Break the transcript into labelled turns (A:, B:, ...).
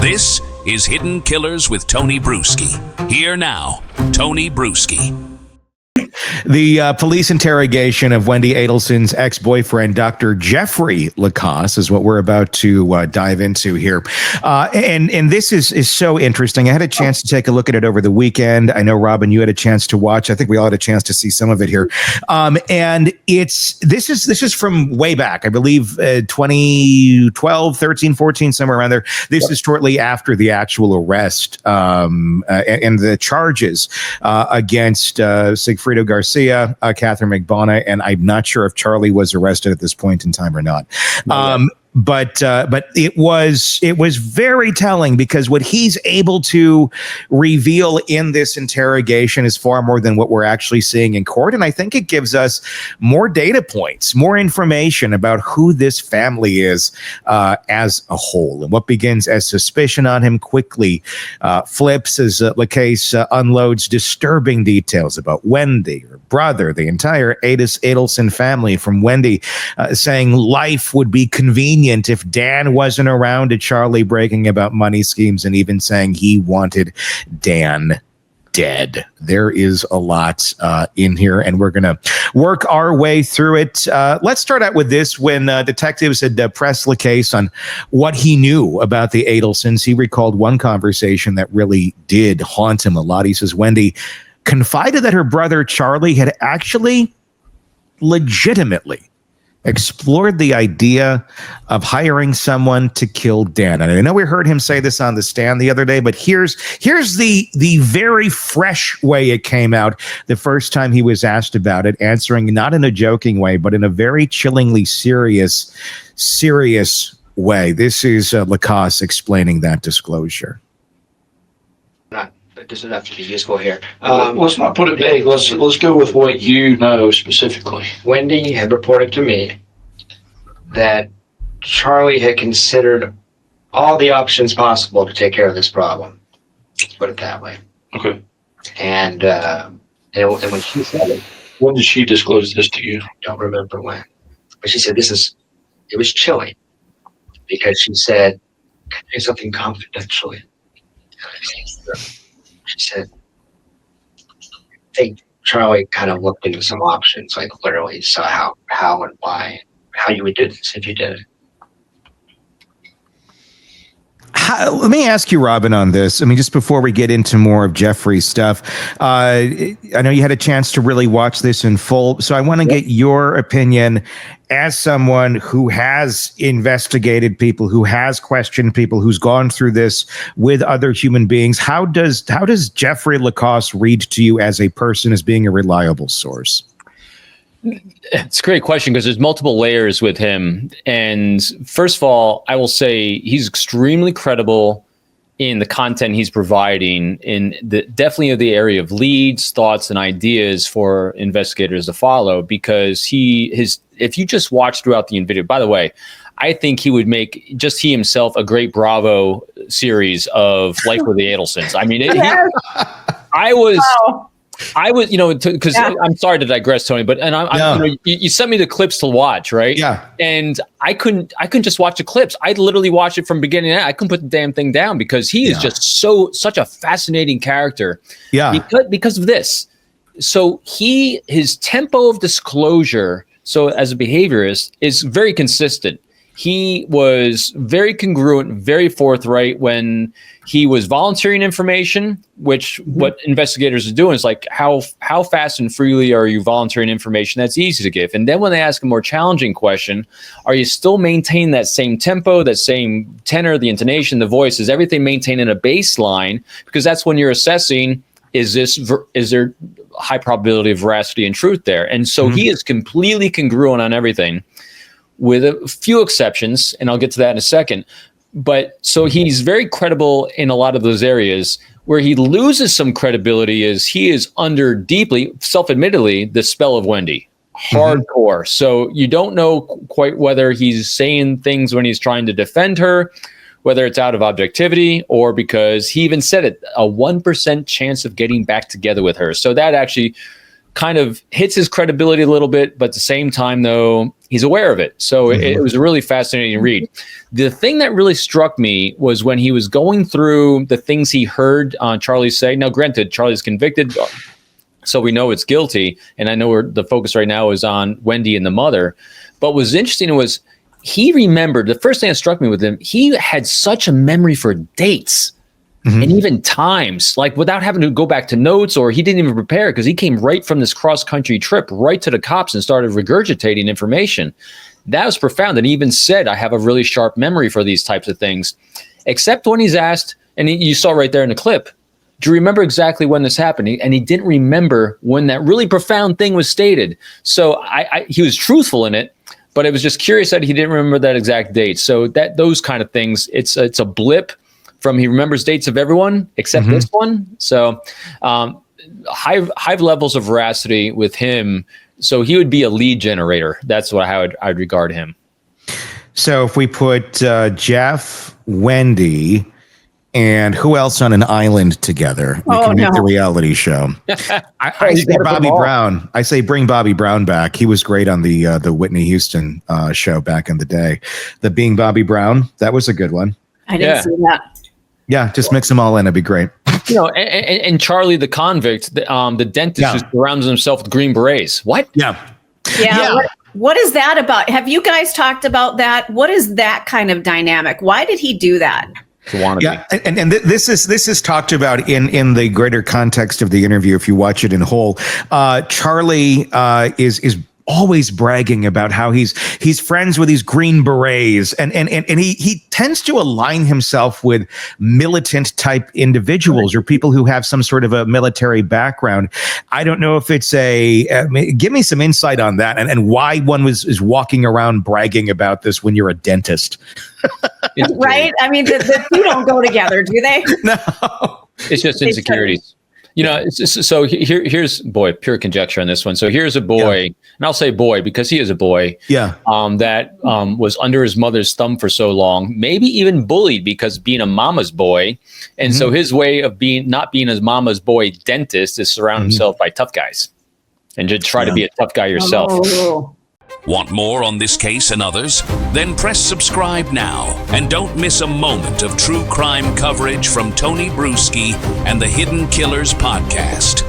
A: This is Hidden Killers with Tony Brueski. Here now, Tony Brueski.
B: The police interrogation of Wendi Adelson's ex-boyfriend, Dr. Jeffrey Lacasse, is what we're about to dive into here. And this is so interesting. I had a chance to take a look at it over the weekend. I know, Robin, you had a chance to watch. I think we all had a chance to see some of it here. And this is from way back, I believe, 2012, 13, 14, somewhere around there. This is shortly after the actual arrest and the charges against Sigfrido Garcia, Catherine McBonna, and I'm not sure if Charlie was arrested at this point in time or not. But it was very telling, because what he's able to reveal in this interrogation is far more than what we're actually seeing in court. And I think it gives us more data points, more information about who this family is as a whole. And what begins as suspicion on him quickly flips as Lacasse unloads disturbing details about Wendi, her brother, the entire Adelson family, from Wendi saying life would be convenient if Dan wasn't around, to Charlie breaking about money schemes and even saying he wanted Dan dead. There is a lot in here, and we're going to work our way through it. Let's start out with this. When detectives had pressed Lacasse on what he knew about the Adelsons, he recalled one conversation that really did haunt him a lot. He says Wendi confided that her brother Charlie had actually legitimately explored the idea of hiring someone to kill Dan. And I know we heard him say this on the stand the other day, but here's the very fresh way it came out the first time he was asked about it, answering not in a joking way, but in a very chillingly serious way. This is Lacasse explaining that disclosure.
C: Does it have to be useful here?
D: Let's not put it vague. Let's go with what you know specifically.
C: Wendi had reported to me that Charlie had considered all the options possible to take care of this problem. Let's put it that way.
D: Okay.
C: And when she said it,
D: when did she disclose this to you?
C: I don't remember when, but she said it was chilling, because she said, "Can I do something confidentially?" She said, I think Charlie kind of looked into some options, like literally saw how and why, how you would do this if you did it.
B: Let me ask you, Robin, on this. I mean, just before we get into more of Jeffrey's stuff, I know you had a chance to really watch this in full, so I want to get your opinion as someone who has investigated people, who has questioned people, who's gone through this with other human beings. How does Jeffrey Lacasse read to you as a person, as being a reliable source?
E: It's a great question, because there's multiple layers with him. And first of all, I will say he's extremely credible in the content he's providing, in definitely in the area of leads, thoughts, and ideas for investigators to follow, because if you just watch throughout the video, by the way, I think he would make just he himself a great Bravo series of Life with the Adelsons. I mean, I was, because I'm sorry to digress, Tony, but you sent me the clips to watch, right?
B: Yeah.
E: And I couldn't just watch the clips. I literally watched it from beginning to end. I couldn't put the damn thing down, because he is just such a fascinating character.
B: Yeah.
E: Because of this. So his tempo of disclosure, so as a behaviorist, is very consistent. He was very congruent, very forthright when he was volunteering information, which what investigators are doing is like, how fast and freely are you volunteering information that's easy to give? And then when they ask a more challenging question, are you still maintaining that same tempo, that same tenor, the intonation, the voice? Is everything maintained in a baseline? Because that's when you're assessing, is there high probability of veracity and truth there? And so he is completely congruent on everything, with a few exceptions, and I'll get to that in a second. But so he's very credible in a lot of those areas. Where he loses some credibility is he is under deeply, self-admittedly, the spell of Wendi. Hardcore. So you don't know quite whether he's saying things when he's trying to defend her, whether it's out of objectivity, or because he even said it, a 1% chance of getting back together with her. So that actually kind of hits his credibility a little bit, but at the same time, though, he's aware of it. So it was a really fascinating read. The thing that really struck me was when he was going through the things he heard Charlie say. Now, granted, Charlie's convicted, so we know it's guilty. And I know the focus right now is on Wendi and the mother. But what was interesting was he remembered, the first thing that struck me with him, he had such a memory for dates. And even times, like without having to go back to notes, or he didn't even prepare because he came right from this cross-country trip right to the cops and started regurgitating information. That was profound. And he even said, I have a really sharp memory for these types of things, except when he's asked, and you saw right there in the clip, do you remember exactly when this happened? And he didn't remember when that really profound thing was stated. So he was truthful in it, but it was just curious that he didn't remember that exact date. So those kind of things, it's a blip from he remembers dates of everyone except this one. So high levels of veracity with him. So he would be a lead generator. That's how I'd regard him.
B: So if we put Jeff, Wendi, and who else on an island together, we can make the reality show. I say Bobby Brown. I say bring Bobby Brown back. He was great on the Whitney Houston show back in the day. The Being Bobby Brown, that was a good one.
F: I didn't see that.
B: Yeah, just mix them all in. It'd be great.
E: And Charlie the convict, the dentist who surrounds himself with green berets. What?
F: Yeah. What is that about? Have you guys talked about that? What is that kind of dynamic? Why did he do that?
B: Yeah, and this is talked about in the greater context of the interview. If you watch it in whole, Charlie is always bragging about how he's friends with these green berets, and he tends to align himself with militant type individuals or people who have some sort of a military background. I don't know if it's give me some insight on that and why one is walking around bragging about this when you're a dentist.
F: Right? I mean, the two don't go together, do they?
B: No.
E: It's just insecurities. So here's pure conjecture on this one. So here's a boy, and I'll say boy because he is a boy. Yeah. That was under his mother's thumb for so long, maybe even bullied because being a mama's boy, and so his way of not being his mama's boy dentist is surround himself by tough guys, and to try to be a tough guy yourself.
F: Oh.
A: Want more on this case and others? Then press subscribe now and don't miss a moment of true crime coverage from Tony Brueski and the Hidden Killers podcast.